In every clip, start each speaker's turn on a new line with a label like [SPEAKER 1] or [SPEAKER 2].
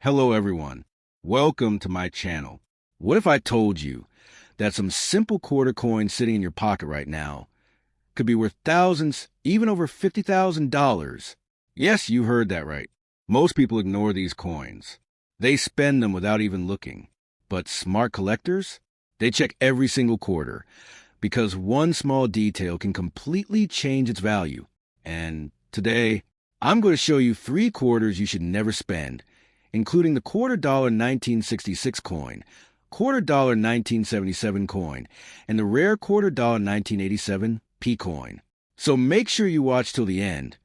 [SPEAKER 1] Hello everyone, welcome to my channel. What if I told you that some simple quarter coins sitting in your pocket right now could be worth thousands, even over $50,000? Yes, you heard that right. Most people ignore these coins. They spend them without even looking. But smart collectors? They check every single quarter because one small detail can completely change its value. And today, I'm going to show you 3 quarters you should never spend, including the $quarter 1966 coin, $quarter 1977 coin, and the rare $quarter 1987 P coin. So make sure you watch till the end,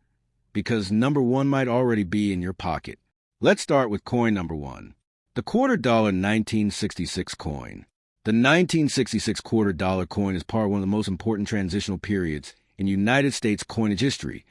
[SPEAKER 1] because number 1 might already be in your pocket. Let's start with coin number 1, the $quarter 1966 coin. The 1966 $quarter coin is part of one of the most important transitional periods in United States coinage history,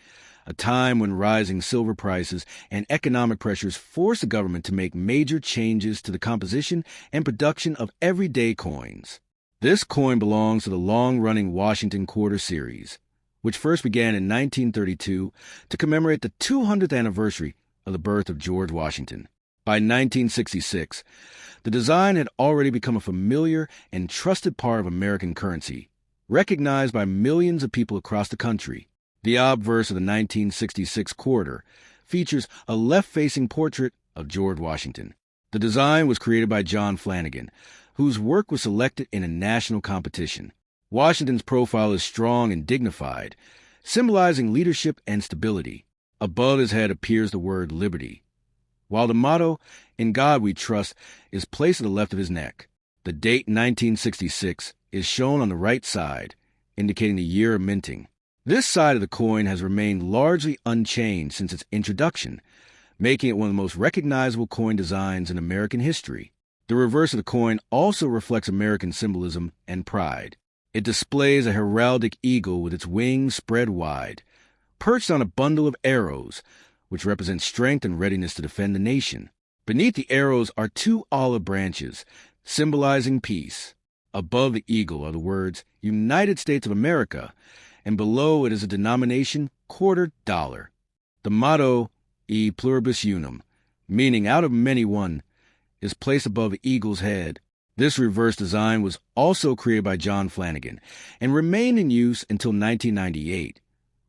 [SPEAKER 1] a time when rising silver prices and economic pressures forced the government to make major changes to the composition and production of everyday coins. This coin belongs to the long-running Washington quarter series, which first began in 1932 to commemorate the 200th anniversary of the birth of George Washington. By 1966, the design had already become a familiar and trusted part of American currency, recognized by millions of people across the country. The obverse of the 1966 quarter features a left-facing portrait of George Washington. The design was created by John Flanagan, whose work was selected in a national competition. Washington's profile is strong and dignified, symbolizing leadership and stability. Above his head appears the word liberty, while the motto, "In God We Trust," is placed at the left of his neck. The date 1966 is shown on the right side, indicating the year of minting. This side of the coin has remained largely unchanged since its introduction, making it one of the most recognizable coin designs in American history. The reverse of the coin also reflects American symbolism and pride. It displays a heraldic eagle with its wings spread wide, perched on a bundle of arrows, which represent strength and readiness to defend the nation. Beneath the arrows are 2 olive branches, symbolizing peace. Above the eagle are the words United States of America, and below it is a denomination, $quarter. The motto, E pluribus unum, meaning out of many one, is placed above the eagle's head. This reverse design was also created by John Flanagan and remained in use until 1998,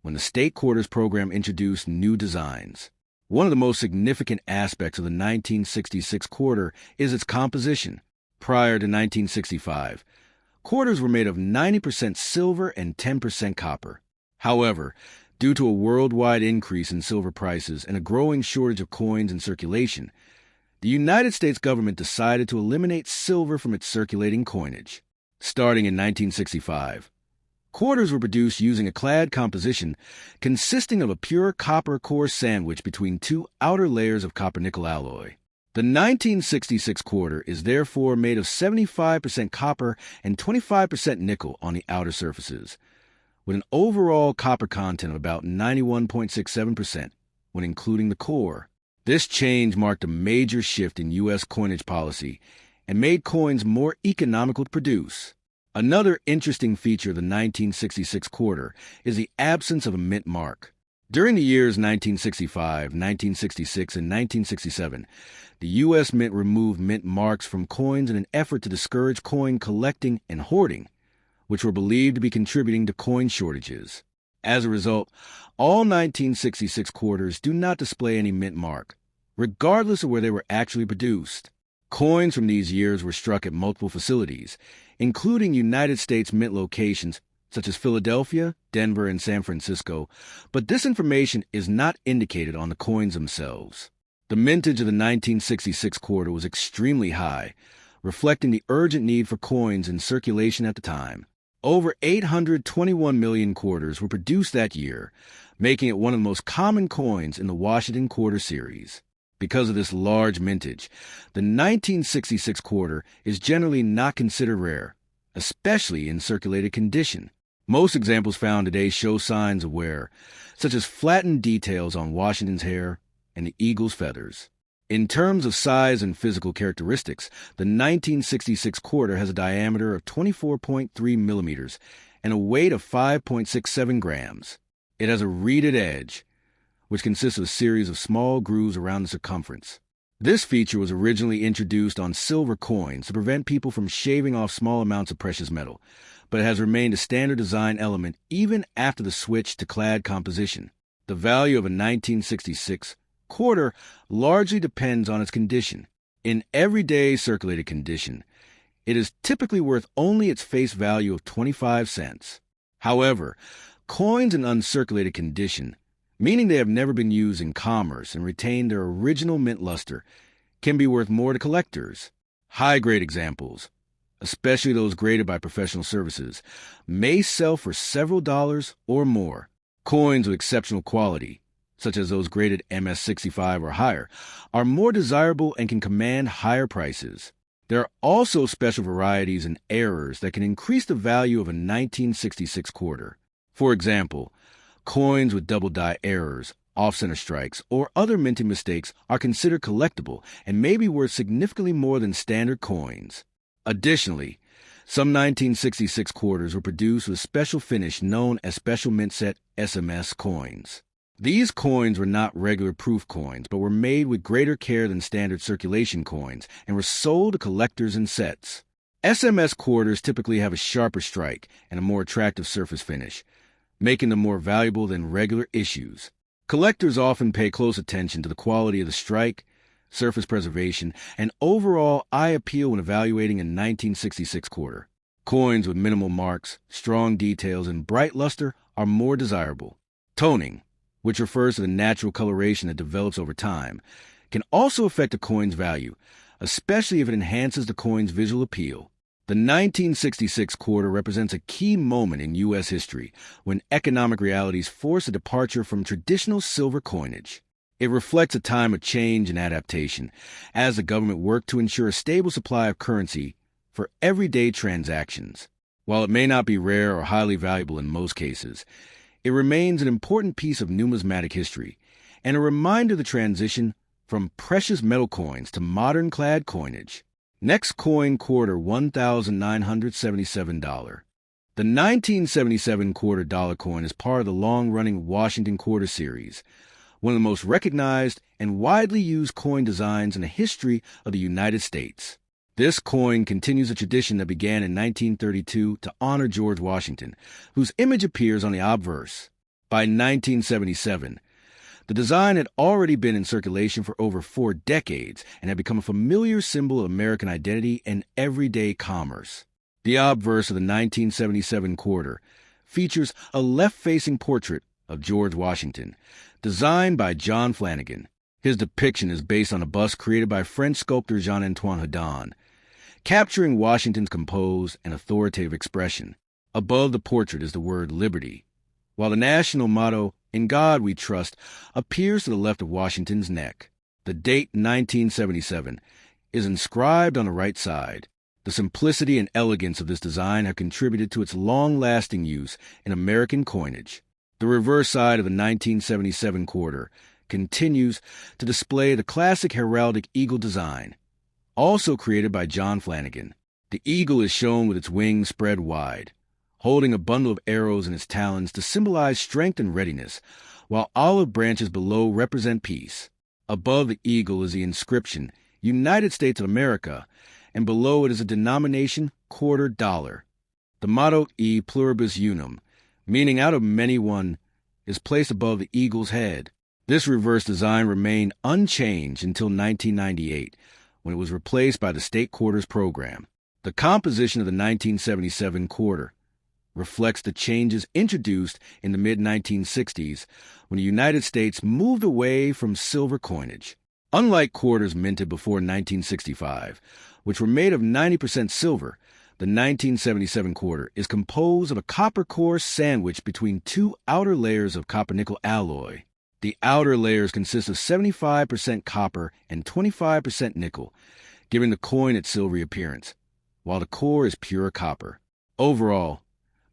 [SPEAKER 1] when the state quarters program introduced new designs. One of the most significant aspects of the 1966 quarter is its composition. Prior to 1965, quarters were made of 90% silver and 10% copper. However, due to a worldwide increase in silver prices and a growing shortage of coins in circulation, the United States government decided to eliminate silver from its circulating coinage. Starting in 1965, quarters were produced using a clad composition consisting of a pure copper core sandwiched between 2 outer layers of copper-nickel alloy. The 1966 quarter is therefore made of 75% copper and 25% nickel on the outer surfaces, with an overall copper content of about 91.67% when including the core. This change marked a major shift in U.S. coinage policy and made coins more economical to produce. Another interesting feature of the 1966 quarter is the absence of a mint mark. During the years 1965, 1966, and 1967, the U.S. Mint removed mint marks from coins in an effort to discourage coin collecting and hoarding, which were believed to be contributing to coin shortages. As a result, all 1966 quarters do not display any mint mark, regardless of where they were actually produced. Coins from these years were struck at multiple facilities, including United States Mint locations such as Philadelphia, Denver, and San Francisco, but this information is not indicated on the coins themselves. The mintage of the 1966 quarter was extremely high, reflecting the urgent need for coins in circulation at the time. Over 821 million quarters were produced that year, making it one of the most common coins in the Washington quarter series. Because of this large mintage, the 1966 quarter is generally not considered rare, especially in circulated condition. Most examples found today show signs of wear, such as flattened details on Washington's hair and the eagle's feathers. In terms of size and physical characteristics, the 1966 quarter has a diameter of 24.3 millimeters and a weight of 5.67 grams. It has a reeded edge, which consists of a series of small grooves around the circumference. This feature was originally introduced on silver coins to prevent people from shaving off small amounts of precious metal, but it has remained a standard design element even after the switch to clad composition. The value of a 1966 quarter largely depends on its condition. In everyday circulated condition, it is typically worth only its face value of 25 cents. However, coins in uncirculated condition, meaning they have never been used in commerce and retain their original mint luster, can be worth more to collectors. High-grade examples, especially those graded by professional services, may sell for several dollars or more. Coins with exceptional quality, such as those graded MS-65 or higher, are more desirable and can command higher prices. There are also special varieties and errors that can increase the value of a 1966 quarter. For example, coins with double die errors, off-center strikes, or other minting mistakes are considered collectible and may be worth significantly more than standard coins. Additionally, some 1966 quarters were produced with a special finish known as Special Mint Set SMS coins. These coins were not regular proof coins, but were made with greater care than standard circulation coins and were sold to collectors in sets. SMS quarters typically have a sharper strike and a more attractive surface finish, making them more valuable than regular issues. Collectors often pay close attention to the quality of the strike, surface preservation, and overall eye appeal when evaluating a 1966 quarter. Coins with minimal marks, strong details, and bright luster are more desirable. Toning, which refers to the natural coloration that develops over time, can also affect a coin's value, especially if it enhances the coin's visual appeal. The 1966 quarter represents a key moment in U.S. history when economic realities forced a departure from traditional silver coinage. It reflects a time of change and adaptation as the government worked to ensure a stable supply of currency for everyday transactions. While it may not be rare or highly valuable in most cases, it remains an important piece of numismatic history and a reminder of the transition from precious metal coins to modern clad coinage. Next coin quarter $1,977. The 1977 quarter dollar coin is part of the long-running Washington quarter series, one of the most recognized and widely used coin designs in the history of the United States. This coin continues a tradition that began in 1932 to honor George Washington, whose image appears on the obverse. By 1977, the design had already been in circulation for over 4 decades and had become a familiar symbol of American identity and everyday commerce. The obverse of the 1977 quarter features a left-facing portrait of George Washington, designed by John Flanagan. His depiction is based on a bust created by French sculptor Jean-Antoine Houdon, capturing Washington's composed and authoritative expression. Above the portrait is the word liberty, while the national motto, "In God We Trust," appears to the left of Washington's neck. The date 1977 is inscribed on the right side. The simplicity and elegance of this design have contributed to its long-lasting use in American coinage. The reverse side of the 1977 quarter continues to display the classic heraldic eagle design, also created by John Flanagan. The eagle is shown with its wings spread wide, holding a bundle of arrows in its talons to symbolize strength and readiness, while olive branches below represent peace. Above the eagle is the inscription, United States of America, and below it is a denomination, quarter dollar. The motto, E pluribus unum, meaning out of many one, is placed above the eagle's head. This reverse design remained unchanged until 1998, when it was replaced by the state quarters program. The composition of the 1977 quarter reflects the changes introduced in the mid-1960s when the United States moved away from silver coinage. Unlike quarters minted before 1965, which were made of 90% silver, the 1977 quarter is composed of a copper core sandwiched between 2 outer layers of copper-nickel alloy. The outer layers consist of 75% copper and 25% nickel, giving the coin its silvery appearance, while the core is pure copper. Overall,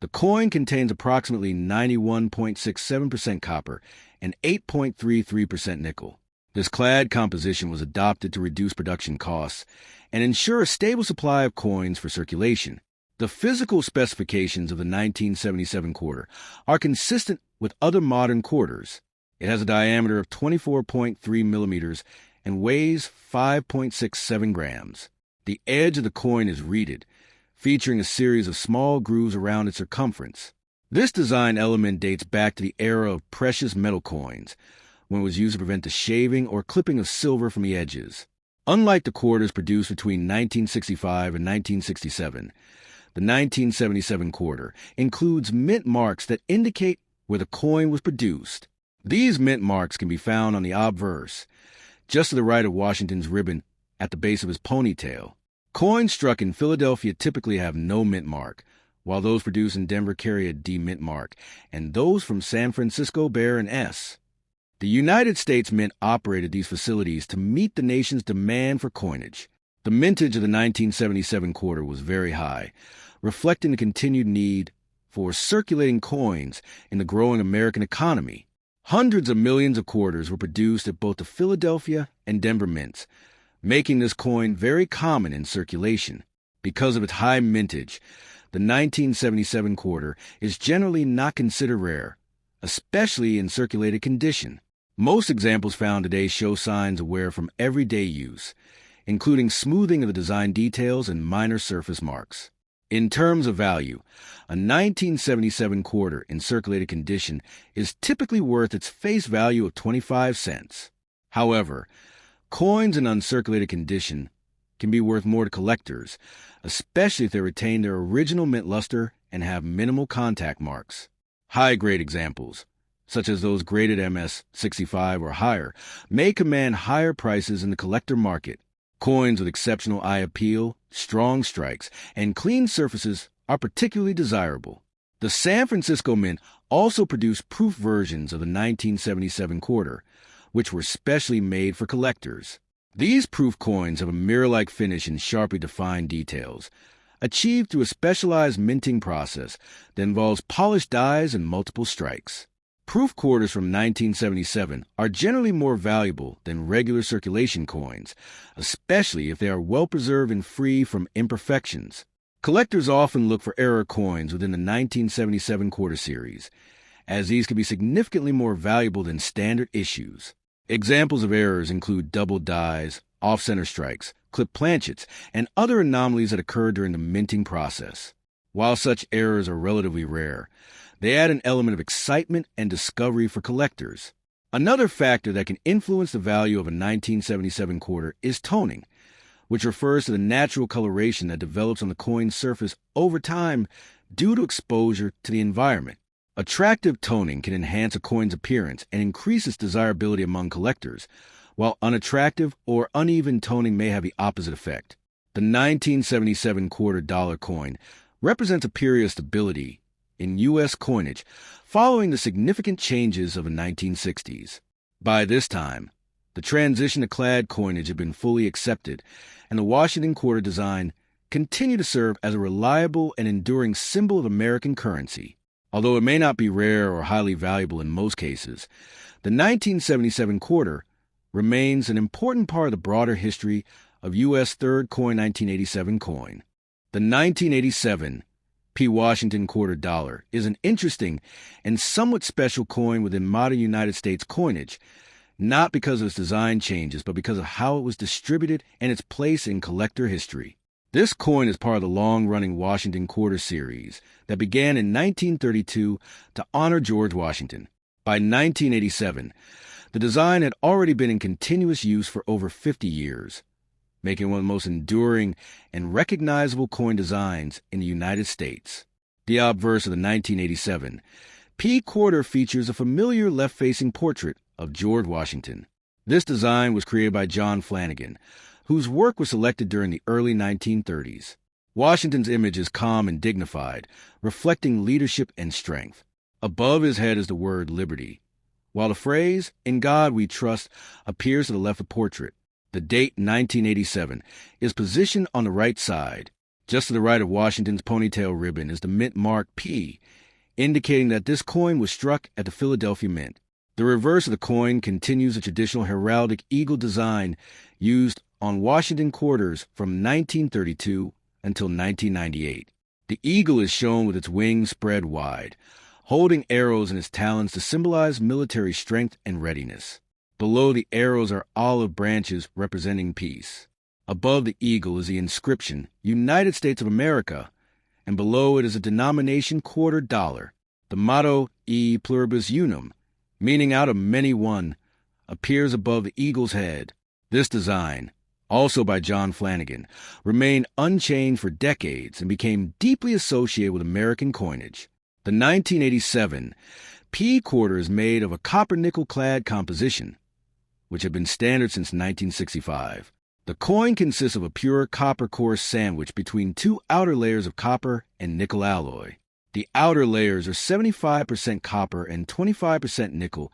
[SPEAKER 1] the coin contains approximately 91.67% copper and 8.33% nickel. This clad composition was adopted to reduce production costs and ensure a stable supply of coins for circulation. The physical specifications of the 1977 quarter are consistent with other modern quarters. It has a diameter of 24.3 millimeters and weighs 5.67 grams. The edge of the coin is reeded, featuring a series of small grooves around its circumference. This design element dates back to the era of precious metal coins, when it was used to prevent the shaving or clipping of silver from the edges. Unlike the quarters produced between 1965 and 1967, the 1977 quarter includes mint marks that indicate where the coin was produced. These mint marks can be found on the obverse, just to the right of Washington's ribbon at the base of his ponytail. Coins struck in Philadelphia typically have no mint mark, while those produced in Denver carry a D mint mark, and those from San Francisco bear an S. The United States Mint operated these facilities to meet the nation's demand for coinage. The mintage of the 1977 quarter was very high, reflecting the continued need for circulating coins in the growing American economy. Hundreds of millions of quarters were produced at both the Philadelphia and Denver mints, making this coin very common in circulation. Because of its high mintage, the 1977 quarter is generally not considered rare, especially in circulated condition. Most examples found today show signs of wear from everyday use, including smoothing of the design details and minor surface marks. In terms of value, a 1977 quarter in circulated condition is typically worth its face value of 25 cents. However, coins in uncirculated condition can be worth more to collectors, especially if they retain their original mint luster and have minimal contact marks. High-grade examples, such as those graded MS 65 or higher, may command higher prices in the collector market. Coins with exceptional eye appeal, strong strikes, and clean surfaces are particularly desirable. The San Francisco Mint also produced proof versions of the 1977 quarter, which were specially made for collectors. These proof coins have a mirror-like finish and sharply defined details, achieved through a specialized minting process that involves polished dies and multiple strikes. Proof quarters from 1977 are generally more valuable than regular circulation coins, especially if they are well-preserved and free from imperfections. Collectors often look for error coins within the 1977 quarter series, as these can be significantly more valuable than standard issues. Examples of errors include double dies, off-center strikes, clip planchets, and other anomalies that occur during the minting process. While such errors are relatively rare, they add an element of excitement and discovery for collectors. Another factor that can influence the value of a 1977 quarter is toning, which refers to the natural coloration that develops on the coin's surface over time due to exposure to the environment. Attractive toning can enhance a coin's appearance and increase its desirability among collectors, while unattractive or uneven toning may have the opposite effect. The 1977 quarter dollar coin represents a period of stability in U.S. coinage following the significant changes of the 1960s. By this time, the transition to clad coinage had been fully accepted, and the Washington quarter design continued to serve as a reliable and enduring symbol of American currency. Although it may not be rare or highly valuable in most cases, the 1977 quarter remains an important part of the broader history of U.S. third coin 1987 coin. The 1987 P. Washington quarter dollar is an interesting and somewhat special coin within modern United States coinage, not because of its design changes, but because of how it was distributed and its place in collector history. This coin is part of the long-running Washington quarter series that began in 1932 to honor George Washington. By 1987, the design had already been in continuous use for over 50 years, making it one of the most enduring and recognizable coin designs in the United States. The obverse of the 1987 P quarter features a familiar left-facing portrait of George Washington. This design was created by John Flanagan, whose work was selected during the early 1930s. Washington's image is calm and dignified, reflecting leadership and strength. Above his head is the word liberty, while the phrase, "In God We Trust," appears to the left of the portrait. The date 1987 is positioned on the right side. Just to the right of Washington's ponytail ribbon is the mint mark P, indicating that this coin was struck at the Philadelphia Mint. The reverse of the coin continues the traditional heraldic eagle design used on Washington quarters from 1932 until 1998. The eagle is shown with its wings spread wide, holding arrows in its talons to symbolize military strength and readiness. Below the arrows are olive branches representing peace. Above the eagle is the inscription, United States of America, and below it is a denomination $quarter. The motto, E pluribus unum, meaning out of many one, appears above the eagle's head. This design, also by John Flanagan, remained unchanged for decades and became deeply associated with American coinage. The 1987 P quarter is made of a copper-nickel clad composition, which had been standard since 1965. The coin consists of a pure copper core sandwiched between two outer layers of copper and nickel alloy. The outer layers are 75% copper and 25% nickel,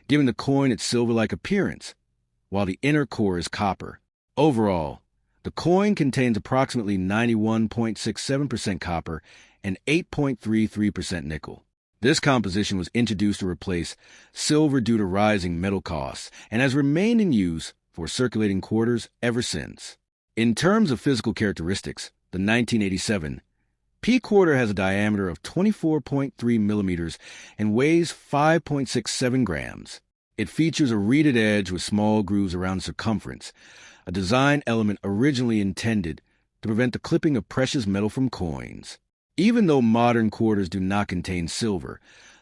[SPEAKER 1] giving the coin its silver-like appearance, while the inner core is copper. Overall, the coin contains approximately 91.67% copper and 8.33% nickel. This composition was introduced to replace silver due to rising metal costs and has remained in use for circulating quarters ever since. In terms of physical characteristics, the 1987 P quarter has a diameter of 24.3 millimeters and weighs 5.67 grams. It features a reeded edge with small grooves around the circumference, a design element originally intended to prevent the clipping of precious metal from coins. Even though modern quarters do not contain silver,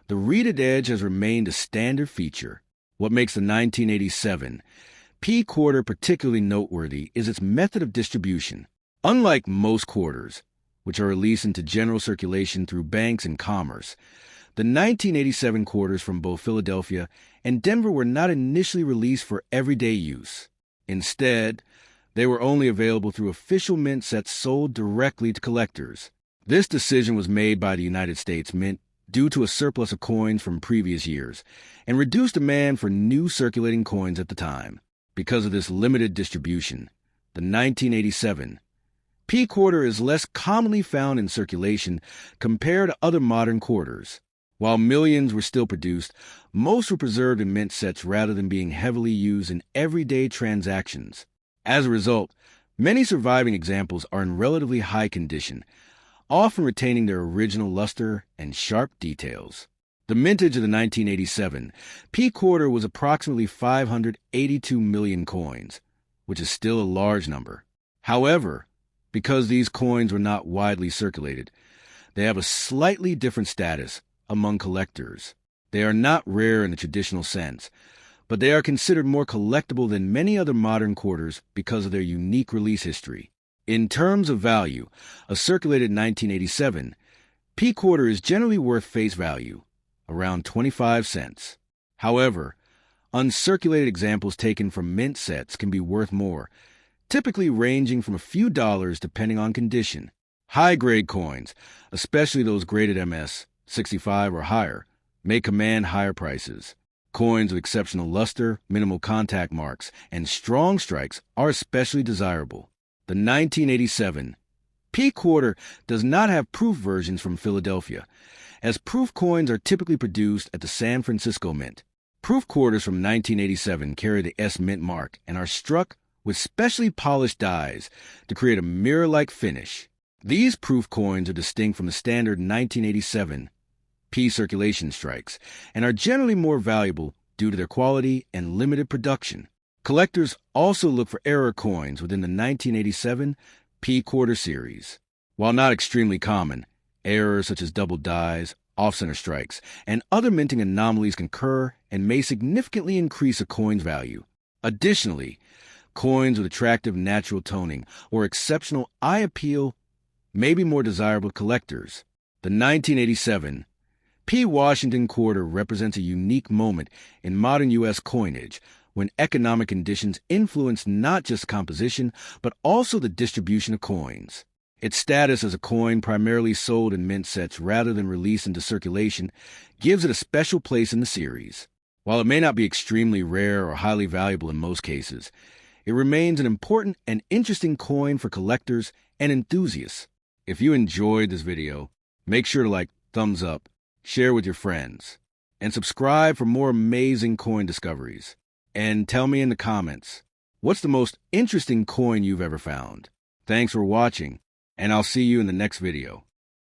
[SPEAKER 1] the reeded edge has remained a standard feature. What makes the 1987 P quarter particularly noteworthy is its method of distribution. Unlike most quarters, which are released into general circulation through banks and commerce, the 1987 quarters from both Philadelphia and Denver were not initially released for everyday use. Instead, they were only available through official mint sets sold directly to collectors. This decision was made by the United States Mint due to a surplus of coins from previous years and reduced demand for new circulating coins at the time. Because of this limited distribution, the 1987 P quarter is less commonly found in circulation compared to other modern quarters. While millions were still produced, most were preserved in mint sets rather than being heavily used in everyday transactions. As a result, many surviving examples are in relatively high condition, often retaining their original luster and sharp details. The mintage of the 1987 P quarter was approximately 582 million coins, which is still a large number. However, because these coins were not widely circulated, they have a slightly different status among collectors. They are not rare in the traditional sense, but they are considered more collectible than many other modern quarters because of their unique release history. In terms of value, a circulated 1987 P quarter is generally worth face value, around 25 cents. However, uncirculated examples taken from mint sets can be worth more, typically ranging from a few dollars depending on condition. High-grade coins, especially those graded MS 65 or higher, may command higher prices. Coins with exceptional luster, minimal contact marks, and strong strikes are especially desirable. The 1987 P quarter does not have proof versions from Philadelphia, as proof coins are typically produced at the San Francisco Mint. Proof quarters from 1987 carry the S Mint mark and are struck with specially polished dies to create a mirror-like finish. These proof coins are distinct from the standard 1987 P circulation strikes and are generally more valuable due to their quality and limited production. Collectors also look for error coins within the 1987 P quarter series. While not extremely common, errors such as double dies, off-center strikes, and other minting anomalies can occur and may significantly increase a coin's value. Additionally, coins with attractive natural toning or exceptional eye appeal may be more desirable to collectors. The 1987 P Washington quarter represents a unique moment in modern U.S. coinage when economic conditions influence not just composition, but also the distribution of coins. Its status as a coin primarily sold in mint sets rather than released into circulation gives it a special place in the series. While it may not be extremely rare or highly valuable in most cases, it remains an important and interesting coin for collectors and enthusiasts. If you enjoyed this video, make sure to thumbs up, share with your friends, and subscribe for more amazing coin discoveries. And tell me in the comments, what's the most interesting coin you've ever found? Thanks for watching, and I'll see you in the next video.